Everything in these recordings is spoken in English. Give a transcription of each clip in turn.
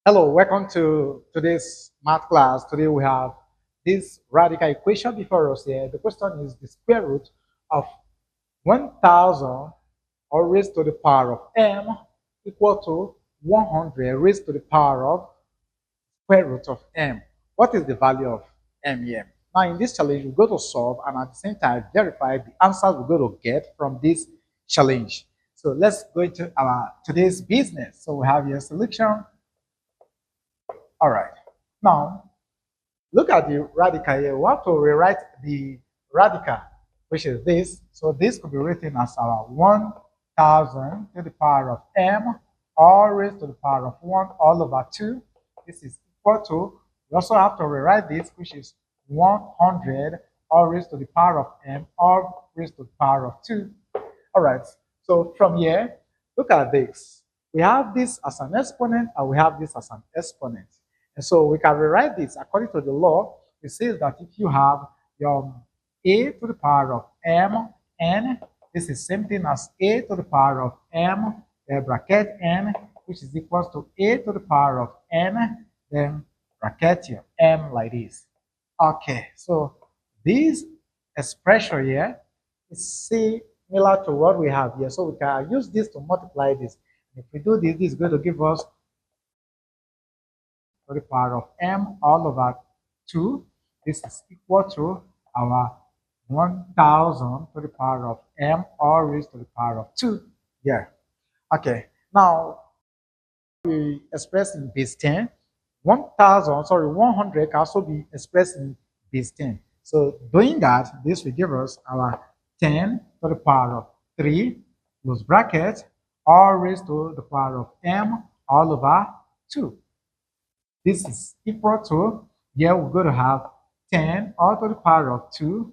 Hello, welcome to today's math class. Today we have this radical equation before us here. The question is the square root of 1000 or raised to the power of m equal to 100 raised to the power of square root of m. What is the value of m here? Now in this challenge, we're going to solve and at the same time verify the answers we're going to get from this challenge. So let's go into our today's business. So we have your selection. All right. Now, look at the radical here. We have to rewrite the radical, which is this. So this could be written as our 1000 to the power of m all raised to the power of 1 all over 2. This is equal to, we also have to rewrite this, which is 100 all raised to the power of m all raised to the power of 2. All right. So from here, look at this. We have this as an exponent and we have this as an exponent. And so we can rewrite this according to the law. It says that if you have your a to the power of m n, this is same thing as a to the power of m, then bracket n, which is equals to a to the power of n, then bracket your m like this. Okay, so this expression here is similar to what we have here. So we can use this to multiply this. If we do this, this is going to give us to the power of m all over 2. This is equal to our 1000 to the power of m all raised to the power of 2. Yeah. Okay. Now, we express in base 10. 100 can also be expressed in base 10. So doing that, this will give us our 10 to the power of 3 close bracket all raised to the power of m all over 2. This is equal to, here we're going to have 10 all to the power of 2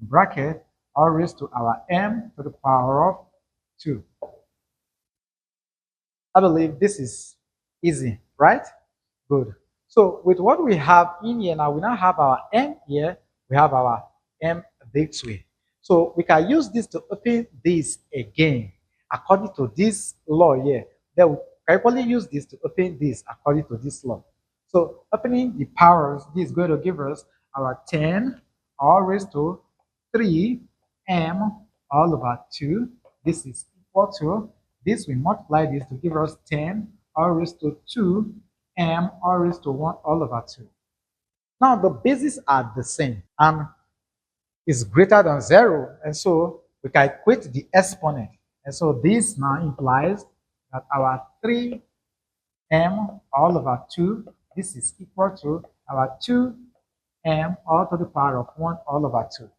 bracket all raised to our m to the power of 2. I believe this is easy, right? Good. So with what we have in here now, we now have our m here, we have our m this way. So we can use this to open this again according to this law here. Then we can equally use this to open this according to this law. So opening the powers, this is going to give us our 10 all raised to 3m all over 2. This is equal to, this we multiply this to give us 10 all raised to 2m all raised to 1 all over 2. Now the bases are the same and is greater than 0. And so we can equate the exponent. And so this now implies that our 3m all over 2, this is equal to our 2m all to the power of 1 all over 2.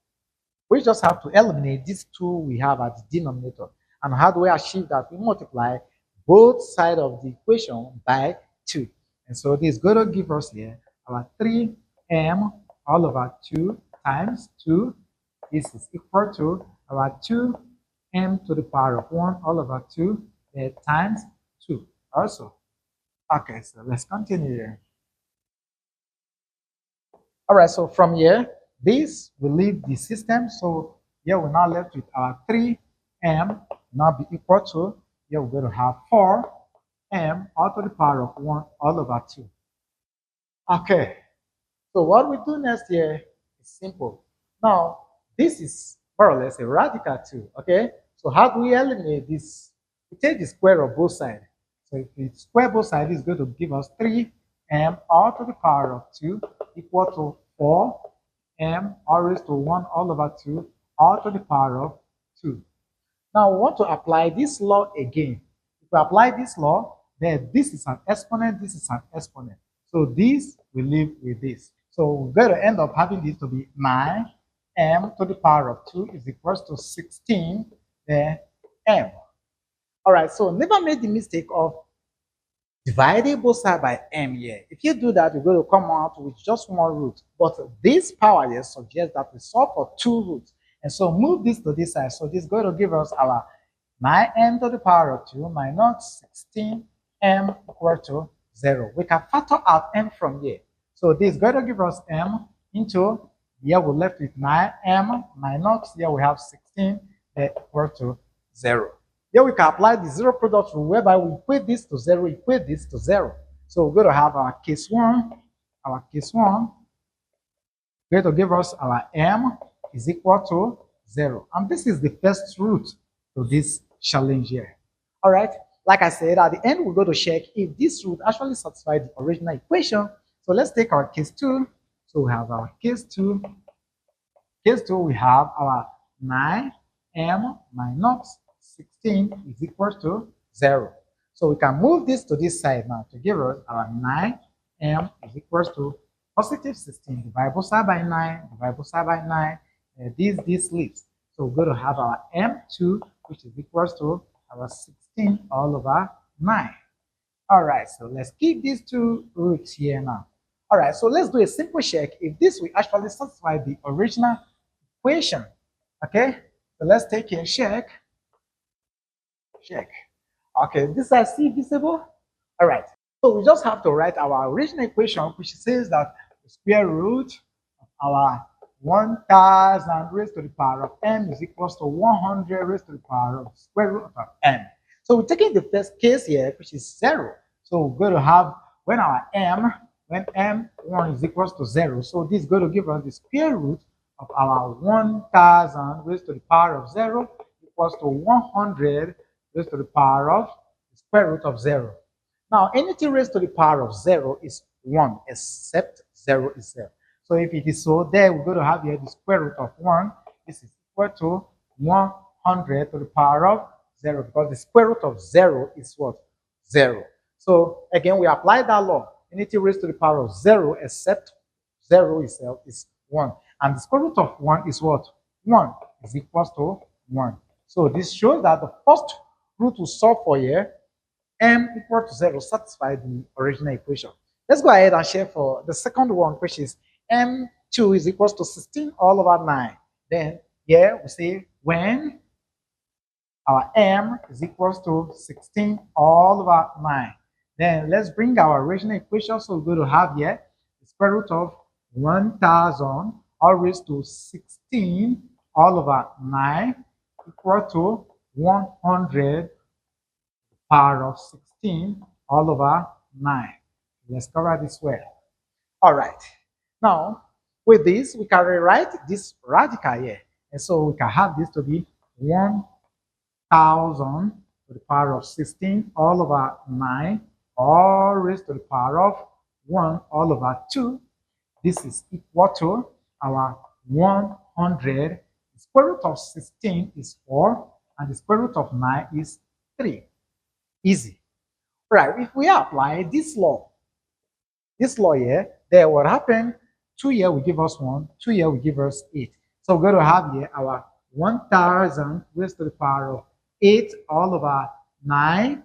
We just have to eliminate these 2 we have at the denominator. And how do we achieve that? We multiply both sides of the equation by 2. And so this is going to give us here our 3m all over 2 times 2. This is equal to our 2m to the power of 1 all over 2 times 2 also. Okay, so let's continue here. All right, so from here, this will leave the system. So here we're now left with our 3m now be equal to, here we're going to have 4m all to the power of 1 all over 2. Okay, so what we do next here is simple. Now, this is more or less a radical too, okay? So how do we eliminate this? We take the square of both sides. So if we square both sides, it's going to give us 3m all to the power of 2 equal to 4m all raised to 1 all over 2 all to the power of 2. Now we want to apply this law again. If we apply this law, then this is an exponent, this is an exponent. So this will live with this. So we're going to end up having this to be 9m to the power of 2 is equals to 16 m. All right, so never make the mistake of dividing both sides by m here. If you do that, you're going to come out with just one root. But this power here suggests that we solve for 2 roots. And so move this to this side. So this is going to give us our 9m to the power of 2 minus 16m equal to 0. We can factor out m from here. So this is going to give us m into, here we're left with 9m minus, here we have 16 equal to 0. Here we can apply the zero product rule whereby we equate this to 0, equate this to 0. So we're going to have our case 1. Our case 1 going to give us our m is equal to 0. And this is the first root to this challenge here. All right. Like I said, at the end, we're going to check if this root actually satisfies the original equation. So let's take our case 2. So we have our case 2. Case 2, we have our 9m minus 16 is equal to 0. So we can move this to this side now to give us our 9m is equal to positive 16. Divide both side by 9, divide both side by 9. This leaves. So we're going to have our m2, which is equal to our 16 all over 9. All right, so let's keep these two roots here now. All right, so let's do a simple check if this will actually satisfy the original equation. Okay, so let's take a check. Check. Okay, this is still visible. All right, so we just have to write our original equation, which says that the square root of our 1000 raised to the power of m is equal to 100 raised to the power of the square root of m. So we're taking the first case here, which is 0. So we're going to have when m1 is equal to 0. So this is going to give us the square root of our 1000 raised to the power of 0 equals to 100 raised to the power of the square root of 0. Now, anything raised to the power of 0 is 1, except 0 is 0. So if it is so, there we're going to have here the square root of 1. This is equal to 100 to the power of 0, because the square root of 0 is what? 0. So again, we apply that law. Anything raised to the power of 0 except 0 itself is 1. And the square root of 1 is what? 1 is equal to 1. So this shows that the first root we solve for here, m equal to 0, satisfies the original equation. Let's go ahead and share for the second one, which is m2 is equal to 16 all over 9. Then here we say when our m is equal to 16 all over 9. Then let's bring our original equation. So we're going to have here the square root of 1000 all raised to 16 all over 9 equal to 100 power of 16 all over 9. Let's cover this well. All right. Now, with this, we can rewrite this radical here. And so we can have this to be 1000 to the power of 16 all over 9 all raised to the power of 1 all over 2. This is equal to our 100. The square root of 16 is 4, and the square root of 9 is 3. Easy. Right, if we apply this law here, then what happened? 2 here will give us 1, 2 here will give us 8. So we're going to have here our 1000 raised to the power of 8 all over 9.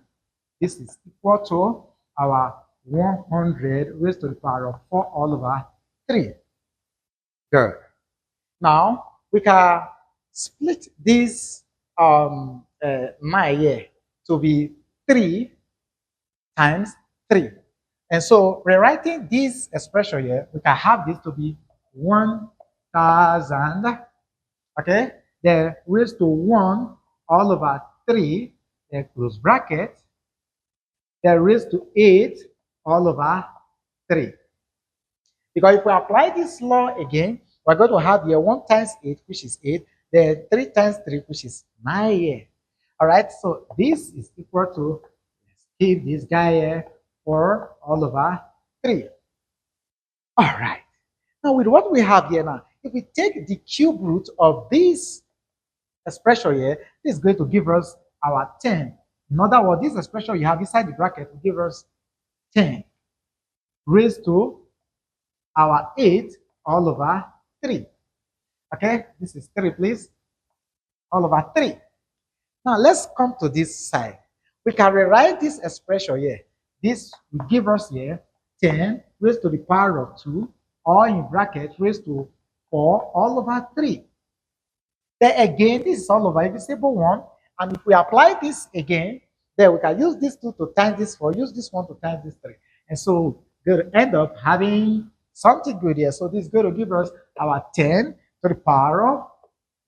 This is equal to our 100 raised to the power of 4 all over 3. Good. Now, we can split this 9 here to be 3 times 3. And so, rewriting this expression here, we can have this to be 1000, okay? Then raised to 1 all over 3, then close bracket, then raised to 8 all over 3. Because if we apply this law again, we're going to have here 1 times 8, which is 8, then 3 times 3, which is 9 here. All right, so this is equal to, let's keep this guy here, 4 all over 3. All right. Now, with what we have here now, if we take the cube root of this expression here, this is going to give us our 10. In other words, this expression you have inside the bracket will give us 10 raised to our 8 all over 3. Okay, this is 3, please. All over 3. Now, let's come to this side. We can rewrite this expression here. This will give us here 10 raised to the power of 2, or in bracket raised to 4 all over 3. Then again, this is all over divisible 1. And if we apply this again, then we can use this 2 to times this 4, use this 1 to times this 3. And so we're going to end up having something good here. So this is going to give us our 10 to the power of,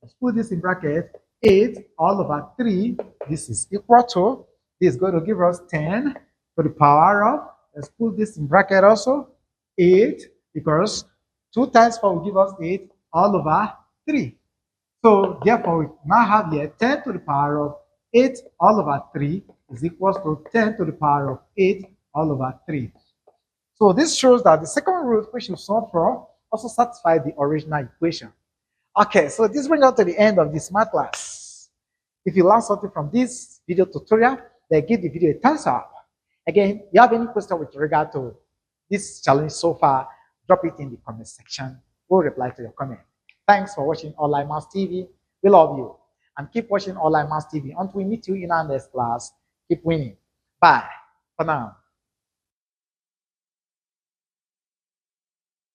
let's put this in bracket, 8 all over 3. This is equal to, this is going to give us 10 to the power of Let's put this in bracket also. 8, because 2 times 4 will give us 8 all over 3. So therefore, we now have here 10 to the power of 8 all over 3 is equals to 10 to the power of 8 all over 3. So this shows that the second root which you solve for also satisfies the original equation. Okay, so this brings us to the end of this math class. If you learned something from this video tutorial, then give the video a thumbs up. Again, if you have any question with regard to this challenge so far, drop it in the comment section. We'll reply to your comment. Thanks for watching Online Maths TV. We love you. And keep watching Online Maths TV until we meet you in our next class. Keep winning. Bye for now.